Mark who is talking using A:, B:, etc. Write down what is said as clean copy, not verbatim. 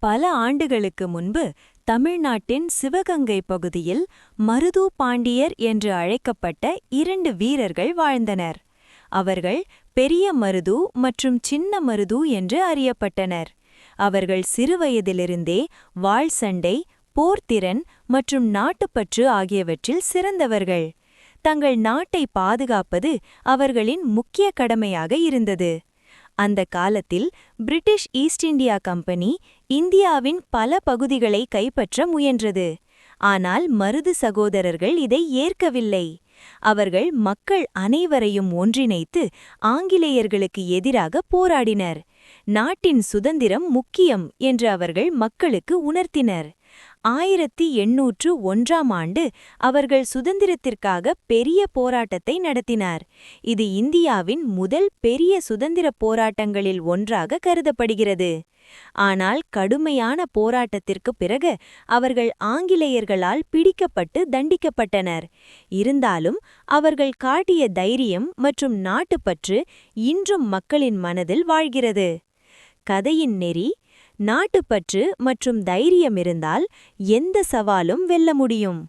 A: பல ஆண்டுகளுக்கு முன்பு தமிழ்நாட்டின் சிவகங்கை பகுதியில் மருது பாண்டியர் என்று அழைக்கப்பட்ட 2 வீரர்கள் வாழ்ந்தனர். அவர்கள் பெரிய மருது மற்றும் சின்ன மருது என்று அறியப்பட்டனர். அவர்கள் சிறுவயதிலிருந்தே வாள் சண்டை, போர்த்திறன் மற்றும் நாட்டுப்பற்று ஆகியவற்றில் சிறந்தவர்கள். தங்கள் நாட்டை பாதுகாப்பது அவர்களின் முக்கிய கடமையாக இருந்தது. அந்த காலத்தில் பிரிட்டிஷ் ஈஸ்ட் இந்தியா கம்பெனி இந்தியாவின் பல பகுதிகளை கைப்பற்ற முயன்றது. ஆனால் மருது சகோதரர்கள் இதை ஏற்கவில்லை. அவர்கள் மக்கள் அனைவரையும் ஒன்றிணைத்து ஆங்கிலேயர்களுக்கு எதிராக போராடினர். நாட்டின் சுதந்திரம் முக்கியம் என்று அவர்கள் மக்களுக்கு உணர்த்தினர். 1801ஆம் ஆண்டு அவர்கள் சுதந்திரத்திற்காக பெரிய போராட்டத்தை நடத்தினார். இது இந்தியாவின் முதல் பெரிய சுதந்திரப் போராட்டங்களில் ஒன்றாக கருதப்படுகிறது. ஆனால் கடுமையான போராட்டத்திற்குப் பிறகு அவர்கள் ஆங்கிலேயர்களால் பிடிக்கப்பட்டு தண்டிக்கப்பட்டனர். இருந்தாலும் அவர்கள் காட்டிய தைரியம் மற்றும் நாட்டுப்பற்று இன்றும் மக்களின் மனதில் வாழ்கிறது. கதையின் நெறி: நாட்டுப்பற்று மற்றும் தைரியம் இருந்தால் எந்த சவாலும் வெல்ல முடியும்.